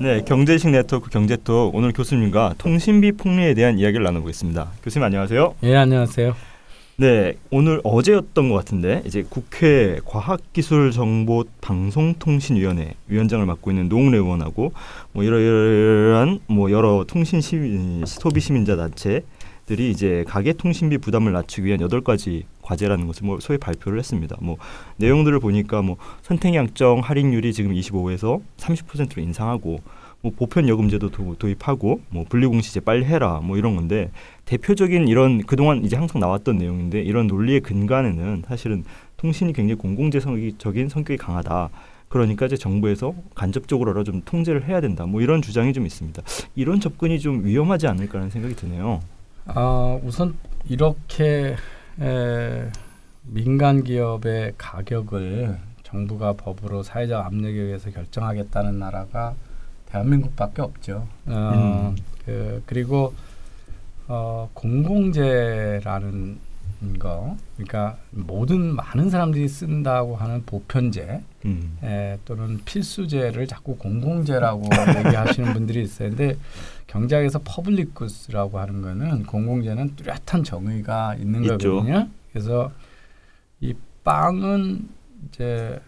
네, 경제식 네트워크 경제톡 오늘 교수님과 통신비 폭리에 대한 이야기를 나눠보겠습니다. 교수님 안녕하세요. 예, 안녕하세요. 네, 오늘 어제였던 것 같은데 이제 국회 과학기술정보방송통신위원회 위원장을 맡고 있는 노웅래 의원하고 뭐 이러이러한 뭐 여러 통신 소비 시민자 단체들이 이제 가계 통신비 부담을 낮추기 위한 8가지 과제라는 것을 뭐 소위 발표를 했습니다. 뭐 내용들을 보니까 뭐 선택약정 할인율이 지금 25에서 30%로 인상하고 뭐 보편 요금제도 도입하고 뭐 분리공시제 빨리 해라 뭐 이런 건데 대표적인 이런 그동안 이제 항상 나왔던 내용인데 이런 논리의 근간에는 사실은 통신이 굉장히 공공재적인 성격이 강하다. 그러니까 이제 정부에서 간접적으로라도 좀 통제를 해야 된다. 뭐 이런 주장이 좀 있습니다. 이런 접근이 좀 위험하지 않을까라는 생각이 드네요. 우선 이렇게 민간 기업의 가격을 정부가 법으로 사회적 압력에 의해서 결정하겠다는 나라가 대한민국밖에 없죠. 그리고 공공재라는 거, 그러니까 많은 사람들이 쓴다고 하는 보편재 또는 필수재를 자꾸 공공재라고 얘기하시는 분들이 있어요. 근데 경제학에서 퍼블릭 굿스라고 하는 거는 공공재는 뚜렷한 정의가 있는 있죠. 거거든요. 그래서 이 빵은 이제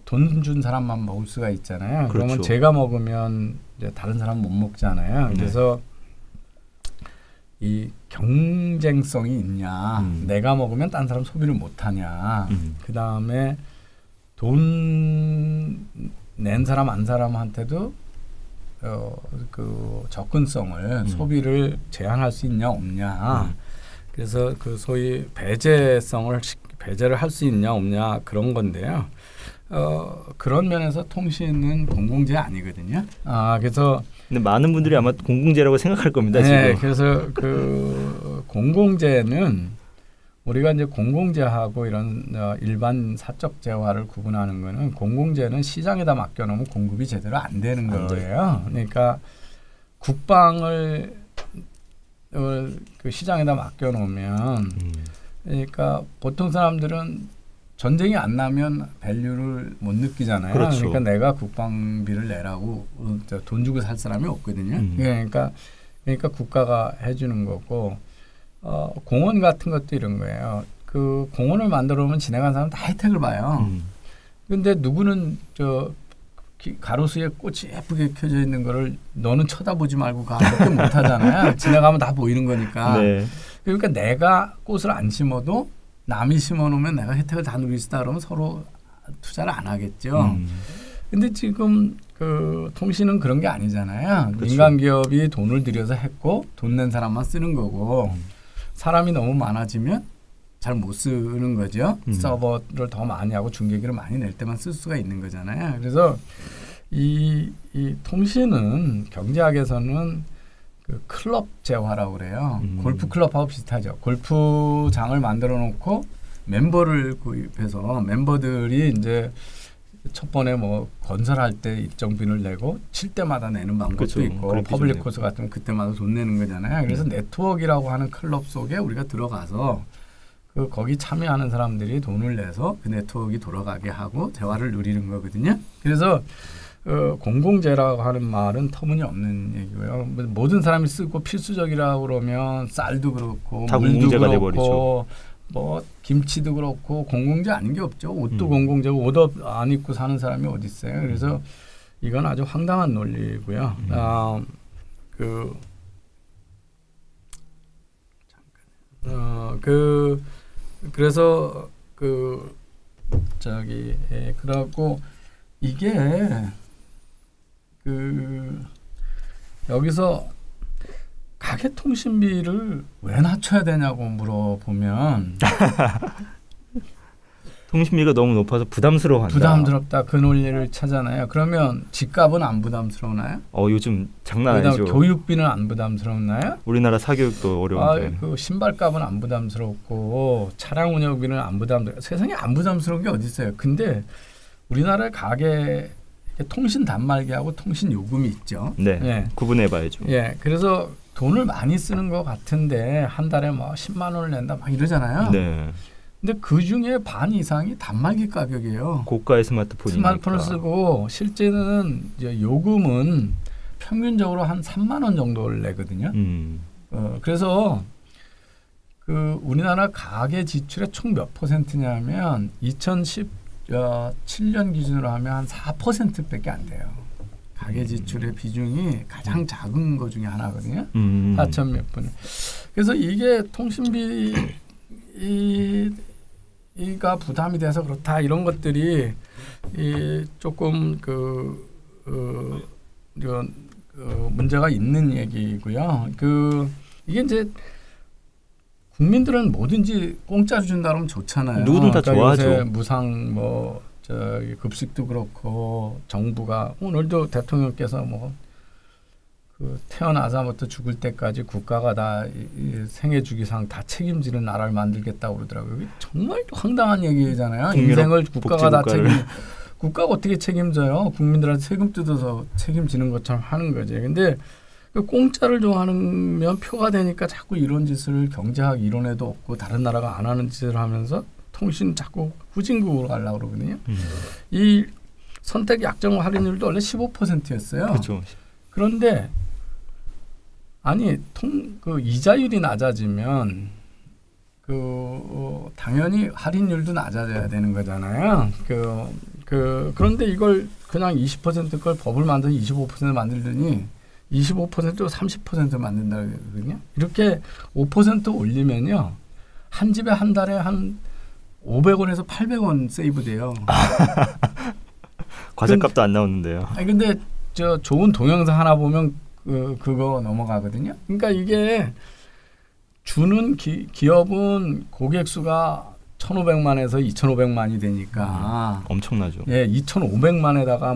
돈 준 사람만 먹을 수가 있잖아요. 그렇죠. 그러면 제가 먹으면 이제 다른 사람 못 먹잖아요. 네. 그래서 이 경쟁성이 있냐, 내가 먹으면 딴 사람 소비를 못하냐, 그 다음에 돈 낸 사람 안 사람한테도 그 접근성을 소비를 제한할 수 있냐 없냐, 그래서 그 소위 배제를 할 수 있냐 없냐 그런 건데요. 그런 면에서 통신은 공공재 아니거든요. 그래서 근데 많은 분들이 아마 공공재라고 생각할 겁니다. 네, 지금. 그래서 그 공공재는 우리가 이제 공공재하고 이런 일반 사적 재화를 구분하는 거는 공공재는 시장에다 맡겨놓으면 공급이 제대로 안 되는 거예요. 그러니까 국방을 그 시장에다 맡겨놓으면 그러니까 보통 사람들은 전쟁이 안 나면 밸류를 못 느끼잖아요. 그렇죠. 그러니까 내가 국방비를 내라고 돈 주고 살 사람이 없거든요. 그러니까 국가가 해주는 거고 공원 같은 것도 이런 거예요. 그 공원을 만들어 놓으면 지나간 사람 다 혜택을 봐요. 그런데 누구는 가로수에 꽃이 예쁘게 켜져 있는 거를 너는 쳐다보지 말고 가 그렇게 못 하잖아요. 지나가면 다 보이는 거니까. 네. 그러니까 내가 꽃을 안 심어도 남이 심어놓으면 내가 혜택을 다 누릴 수 있다 그러면 서로 투자를 안 하겠죠. 근데 지금 그 통신은 그런 게 아니잖아요. 그렇죠. 민간 기업이 돈을 들여서 했고 돈 낸 사람만 쓰는 거고 사람이 너무 많아지면 잘 못 쓰는 거죠. 서버를 더 많이 하고 중계기를 많이 낼 때만 쓸 수가 있는 거잖아요. 그래서 이 통신은 경제학에서는 그 클럽 재화라고 그래요. 골프 클럽하고 비슷하죠. 골프장을 만들어 놓고 멤버를 구입해서 멤버들이 이제 첫 번에 뭐 건설할 때 일정비를 내고 칠 때마다 내는 방법도 그렇죠. 있고 퍼블릭 코스 같은 그때마다 돈 내는 거잖아요. 그래서 네트워크라고 하는 클럽 속에 우리가 들어가서 거기 참여하는 사람들이 돈을 내서 그 네트워크가 돌아가게 하고 재화를 누리는 거거든요. 그래서 공공재라고 하는 말은 터무니없는 얘기고요. 모든 사람이 쓰고 필수적이라고 그러면 쌀도 그렇고 다 물도 공공재가 그렇고 돼버리죠. 뭐 김치도 그렇고 공공재 아닌 게 없죠. 옷도 공공재고 옷 안 입고 사는 사람이 어디 있어요. 그래서 이건 아주 황당한 논리고요. 그래서 그러고 이게 여기서 가계통신비를 왜 낮춰야 되냐고 물어보면 통신비가 너무 높아서 부담스러워한다. 부담스럽다 그 논리를 찾잖아요. 그러면 집값은 안 부담스러우나요? 요즘 장난 아니죠. 교육비는 안 부담스럽나요? 우리나라 사교육도 어려운데. 그 신발값은 안 부담스럽고 차량 운영비는 안 부담스러워. 세상에 안 부담스러운 게 어디 있어요. 근데 우리나라 가계 통신 단말기하고 통신 요금이 있죠. 네, 예. 구분해봐야죠. 예, 그래서 돈을 많이 쓰는 것 같은데 한 달에 뭐 10만 원을 낸다 막 이러잖아요. 네. 근데 그 중에 반 이상이 단말기 가격이에요. 고가의 스마트폰이니까. 스마트폰을 쓰고 실제는 이제 요금은 평균적으로 한 3만 원 정도를 내거든요. 그래서 그 우리나라 가계 지출의 총 몇 퍼센트냐면 2017년 기준으로 하면 한 4%밖에 안 돼요. 가계 지출의 비중이 가장 작은 것 중에 하나거든요. 4천 몇 분. 그래서 이게 통신비가 부담이 돼서 그렇다 이런 것들이 조금 이런 문제가 있는 얘기고요. 이게 이제 국민들은 뭐든지 공짜로 준다 그러면 좋잖아요. 누구든 다 좋아하죠. 요새 무상 급식도 그렇고 정부가 오늘도 대통령께서 태어나자부터 죽을 때까지 국가가 다 생애 주기상 다 책임지는 나라를 만들겠다고 그러더라고요. 정말 황당한 얘기잖아요. 인생을 국가가 다 국가가 어떻게 책임져요? 국민들한테 세금 뜯어서 책임지는 것처럼 하는 거지. 근데 공짜를 좋아하면 표가 되니까 자꾸 이런 짓을 경제학 이론에도 없고 다른 나라가 안 하는 짓을 하면서 통신 자꾸 후진국으로 가려고 그러거든요. 이 선택 약정 할인율도 원래 15%였어요. 그렇죠. 그런데 아니 이자율이 낮아지면 당연히 할인율도 낮아져야 되는 거잖아요. 그런데 이걸 그냥 20%걸 법을 만들어 25% 만들더니 25%로 30% 만든다 그러거든요. 이렇게 5% 올리면요. 한 집에 한 달에 한 500원에서 800원 세이브 돼요. 과자값도 안 나오는데요. 근데 좋은 동영상 하나 보면 그거 넘어가거든요. 그러니까 이게 주는 기업은 고객 수가 1,500만에서 2,500만이 되니까 엄청나죠. 예, 2,500만에다가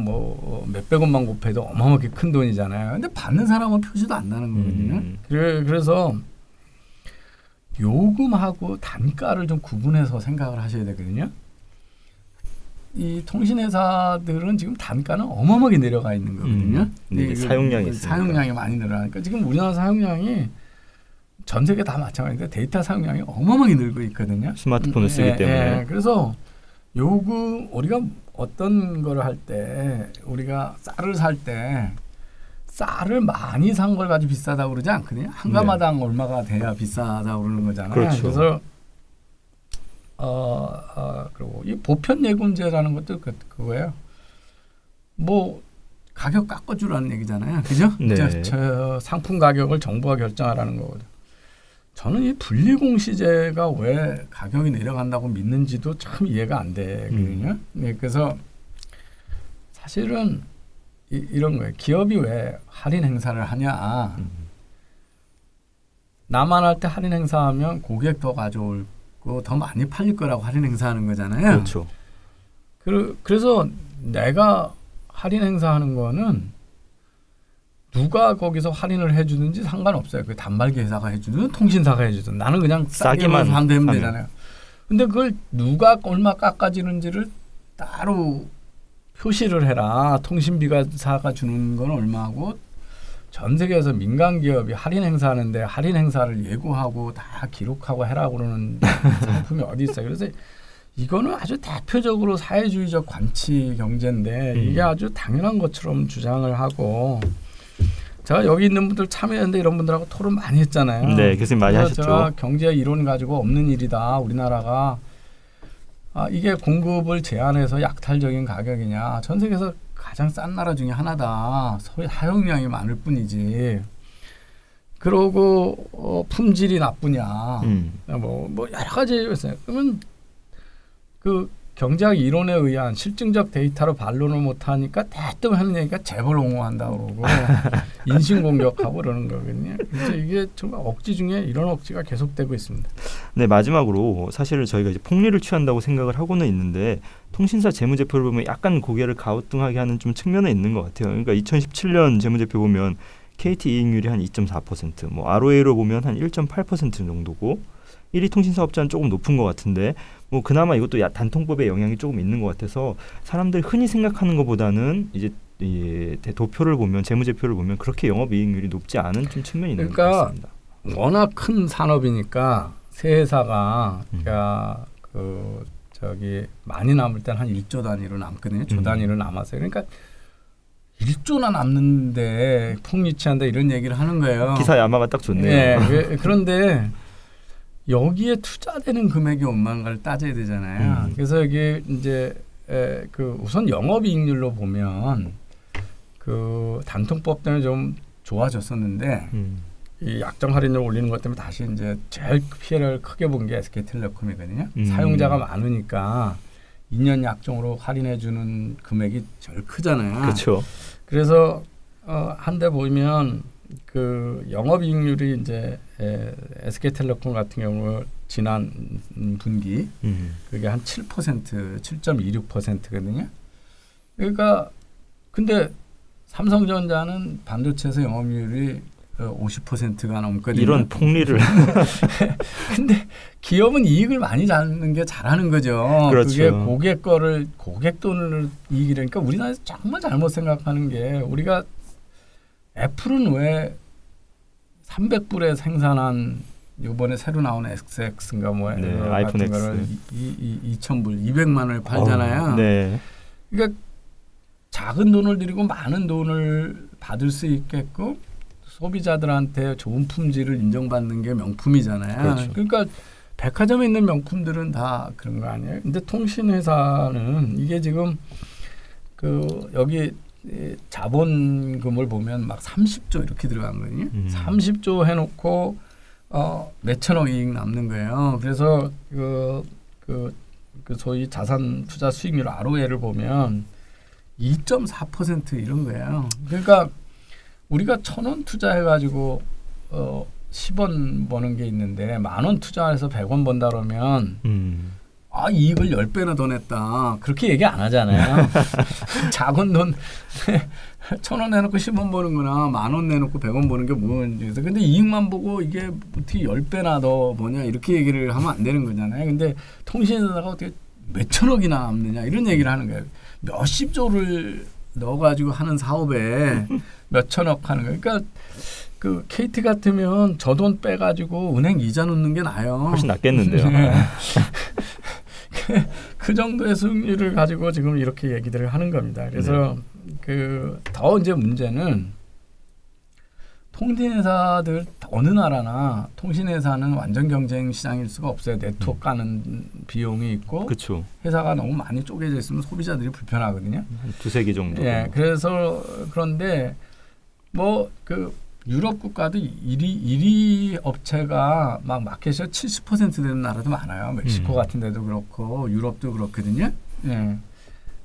몇백 원만 곱해도 어마어마하게 큰 돈이잖아요. 근데 받는 사람은 표시도 안 나는 거거든요. 그래서 요금하고 단가를 좀 구분해서 생각을 하셔야 되거든요. 이 통신회사들은 지금 단가는 어마어마하게 내려가 있는 거거든요. 사용량이 많이 늘어나니까 지금 우리나라 사용량이 전 세계 다 마찬가지인데 데이터 사용량이 어마어마하게 늘고 있거든요. 스마트폰을 쓰기 때문에. 그래서 요금 우리가 어떤 거를 할 때 우리가 쌀을 살 때 쌀을 많이 산 걸 가지고 비싸다고 그러지 않거든요. 한 가마당 얼마가 돼야 비싸다고 그러는 거잖아요. 그렇죠. 그래서 그리고 이 보편 예금제라는 것도 그거예요. 가격 깎아주라는 얘기잖아요. 그죠? 네. 저 상품 가격을 정부가 결정하라는 거거든요. 저는 이 분리공시제가 왜 가격이 내려간다고 믿는지도 참 이해가 안 되거든요. 그래서 사실은 이런 거예요. 기업이 왜 할인 행사를 하냐. 나만 할 때 할인 행사하면 고객 더 가져올 거 더 많이 팔릴 거라고 할인 행사하는 거잖아요. 그렇죠. 그래서 내가 할인 행사하는 거는 누가 거기서 할인을 해주든지 상관없어요. 그 단말기 회사가 해주든 통신사가 해주든 나는 그냥 싸게만 하면 되잖아요. 근데 그걸 누가 얼마 깎아지는지를 따로 표시를 해라. 통신비가사가 주는 건 얼마고 전 세계에서 민간 기업이 할인 행사하는데 할인 행사를 예고하고 다 기록하고 해라고 그러는 상품이 어디 있어요. 그래서 이거는 아주 대표적으로 사회주의적 관치 경제인데 이게 아주 당연한 것처럼 주장을 하고 제가 여기 있는 분들 참여연대 이런 분들하고 토론 많이 했잖아요. 네, 교수님 많이 하셨죠. 제가 경제 이론 가지고 없는 일이다. 우리나라가 이게 공급을 제한해서 약탈적인 가격이냐. 전 세계에서 가장 싼 나라 중에 하나다. 소위 사용량이 많을 뿐이지. 그러고 품질이 나쁘냐. 여러 가지 있어요. 그러면 그 경제학 이론에 의한 실증적 데이터로 반론을 못하니까 대뜸 하는 얘기가 재벌 옹호한다고 그러고 인신공격하고 그러는 거거든요. 그래서 이게 정말 억지 중에 이런 억지가 계속되고 있습니다. 네, 마지막으로 사실 저희가 이제 폭리를 취한다고 생각을 하고는 있는데 통신사 재무제표를 보면 약간 고개를 갸우뚱하게 하는 좀 측면은 있는 것 같아요. 그러니까 2017년 재무제표 보면 KT 이익률이 한 2.4%, ROA로 보면 한 1.8% 정도고 1위 통신사업자는 조금 높은 것 같은데 그나마 이것도 단통법의 영향이 조금 있는 것 같아서 사람들이 흔히 생각하는 것보다는 이제 도표를 보면 재무제표를 보면 그렇게 영업이익률이 높지 않은 좀 측면이 있는 것 같습니다. 워낙 큰 산업이니까 새 회사가 많이 남을 때는 한 1조 단위로 남거든요. 조 단위로 남았어요. 그러니까 1조나 남는데 폭리치한다 이런 얘기를 하는 거예요. 기사 야마가 딱 좋네요. 네, 그런데 여기에 투자되는 금액이 얼마인가를 따져야 되잖아요. 그래서 이게 이제 그 우선 영업이익률로 보면 그 단통법 때문에 좀 좋아졌었는데 이 약정 할인율 올리는 것 때문에 다시 이제 제일 피해를 크게 본 게 SK텔레콤이거든요. 사용자가 많으니까 2년 약정으로 할인해 주는 금액이 제일 크잖아요. 그렇죠. 그래서 한데 보면 그 영업이익률이 이제 SK텔레콤 같은 경우 지난 분기 그게 한 7%, 7.26%거든요. 그러니까 근데 삼성전자는 반도체에서 영업이익률이 50%가 넘거든요. 이런 폭리를. 근데 기업은 이익을 많이 잡는 게 잘하는 거죠. 그렇죠. 그게 고객 돈을 이익이라니까 우리나라에서 정말 잘못 생각하는 게 우리가 애플은 왜 300불에 생산한 이번에 새로 나온 XX인가 뭐 아이폰 같은 거를 2,000불, 200만 원을 팔잖아요. 네. 그러니까 작은 돈을 들이고 많은 돈을 받을 수 있게끔 소비자들한테 좋은 품질을 인정받는 게 명품이잖아요. 그렇죠. 그러니까 백화점에 있는 명품들은 다 그런 거 아니에요. 근데 통신회사는 이게 지금 그 여기 자본금을 보면 막 30조 이렇게 들어가거든요. 30조 해놓고 몇천억 이익 남는 거예요. 그래서 그 소위 자산 투자 수익률 ROE를 보면 2.4% 이런 거예요. 그러니까 우리가 1,000원 투자해가지고 10원 버는 게 있는데 10,000원 투자해서 100원 번다 그러면 이익을 10배나 더 냈다. 그렇게 얘기 안 하잖아요. 작은 돈 1,000원 내놓고 10원 버는 거나 10,000원 내놓고 100원 버는 게 뭐인지. 근데 이익만 보고 이게 어떻게 10배나 더 버냐 이렇게 얘기를 하면 안 되는 거잖아요. 근데 통신사가 어떻게 몇천억이나 남느냐 이런 얘기를 하는 거예요. 몇십 조를 넣어가지고 하는 사업에 몇천억 하는 거예요. 그러니까 그 KT 같으면 저 돈 빼가지고 은행 이자 넣는 게 나아요. 훨씬 낫겠는데요. 네. 그 정도의 수익률을 가지고 지금 이렇게 얘기들을 하는 겁니다. 그래서 그 더 이제 문제는 통신회사들 어느 나라나 통신회사는 완전 경쟁 시장일 수가 없어요. 네트워크 가는 비용이 있고 그렇죠. 회사가 너무 많이 쪼개져 있으면 소비자들이 불편하거든요. 두세 개 정도. 예, 그래서 그런데 뭐 그 유럽 국가도 1위 업체가 막 마켓이 70% 되는 나라도 많아요. 멕시코 같은 데도 그렇고 유럽도 그렇거든요. 예.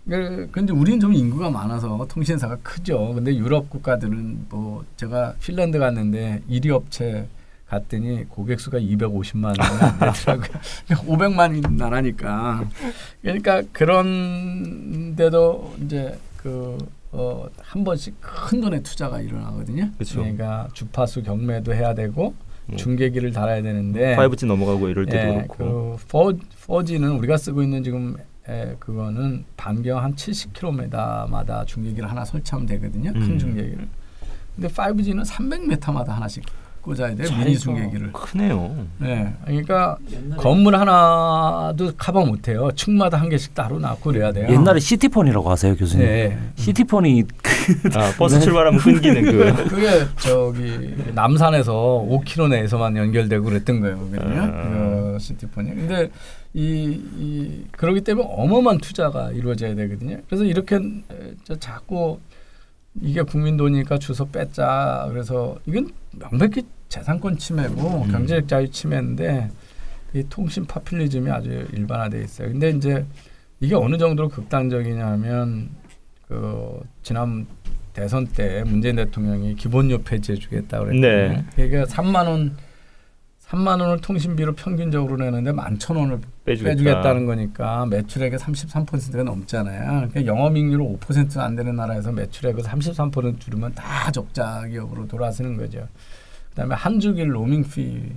근데 우리는 좀 인구가 많아서 통신사가 크죠. 근데 유럽 국가들은 뭐 제가 핀란드 갔는데 1위 업체 갔더니 고객 수가 250만 원이 안 되더라고요. 500만인 나라니까. 그러니까 그런데도 이제 한 번씩 큰 돈의 투자가 일어나거든요. 그쵸. 그러니까 주파수 경매도 해야 되고 중계기를 달아야 되는데 5G 넘어가고 이럴 때도 그렇고. 4G는 우리가 쓰고 있는 지금 그거는 반경 한 70km마다 중계기를 하나 설치하면 되거든요. 큰 중계기를. 근데 5G는 300m마다 하나씩 꽂아야 돼요. 미니 중계기를. 크네요. 네, 그러니까 건물 하나도 커버 못해요. 층마다 한 개씩 따로 놔고 그래야 돼요. 옛날에 시티폰이라고 하세요, 교수님. 네. 시티폰이 버스 출발하면 끊기는 그. 그게 저기 남산에서 5km 내에서만 연결되고 그랬던 거예요. 시티폰이. 근데 그러기 때문에 어마어마한 투자가 이루어져야 되거든요. 그래서 이렇게 자꾸 이게 국민 돈이니까 주소 뺐자. 그래서 이건 명백히 재산권 침해고 경제적 자유 침해인데 이 통신 파퓰리즘이 아주 일반화되어 있어요. 근데 이제 이게 어느 정도로 극단적이냐면 지난 대선 때 문재인 대통령이 기본료 폐지해 주겠다고 그랬거든요. 네. 그러니까 3만 원을 통신비로 평균적으로 내는데 11,000원을 빼주겠다는 거니까 매출액의 33%가 넘잖아요. 그러니까 영업이익률 5%도 안 되는 나라에서 매출액을 33% 줄이면 다 적자 기업으로 돌아서는 거죠. 그다음에 한 주기를 로밍피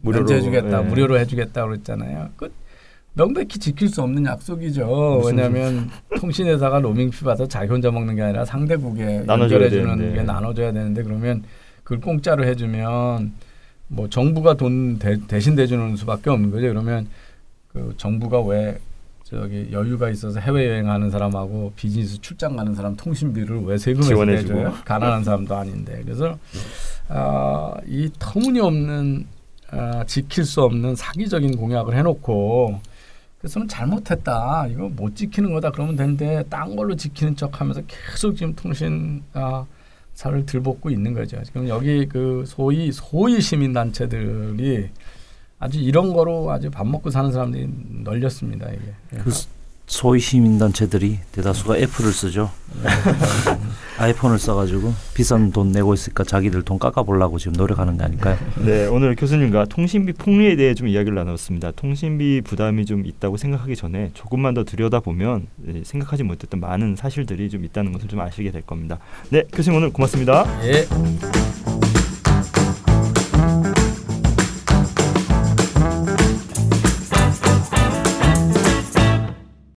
면제해주겠다, 무료로 해주겠다고 그랬잖아요. 명백히 지킬 수 없는 약속이죠. 왜냐하면 통신회사가 로밍피 받아 자기 혼자 먹는 게 아니라 상대국에 연결해주는 게 나눠줘야 되는데 그러면 그걸 공짜로 해주면 뭐 정부가 돈 대신 대주는 수밖에 없는 거죠. 그러면 그 정부가 왜 저기 여유가 있어서 해외 여행하는 사람하고 비즈니스 출장 가는 사람 통신비를 왜 세금에서 지원해주고. 내줘요? 가난한 사람도 아닌데. 그래서 이 터무니없는 지킬 수 없는 사기적인 공약을 해놓고 그래서는 잘못했다. 이거 못 지키는 거다. 그러면 되는데 딴 걸로 지키는 척하면서 계속 지금 통신사를 들볶고 있는 거죠. 지금 여기 그 소위 시민단체들이 아주 이런 거로 아주 밥 먹고 사는 사람들이 널렸습니다. 이게. 그 소위 시민단체들이 대다수가 애플을 쓰죠. 아이폰을 써가지고 비싼 돈 내고 있으니까 자기들 돈 깎아보려고 지금 노력하는 게 아닐까요? 네, 오늘 교수님과 통신비 폭리에 대해 좀 이야기를 나눴습니다. 통신비 부담이 좀 있다고 생각하기 전에 조금만 더 들여다보면 생각하지 못했던 많은 사실들이 좀 있다는 것을 좀 아시게 될 겁니다. 네, 교수님 오늘 고맙습니다. 예.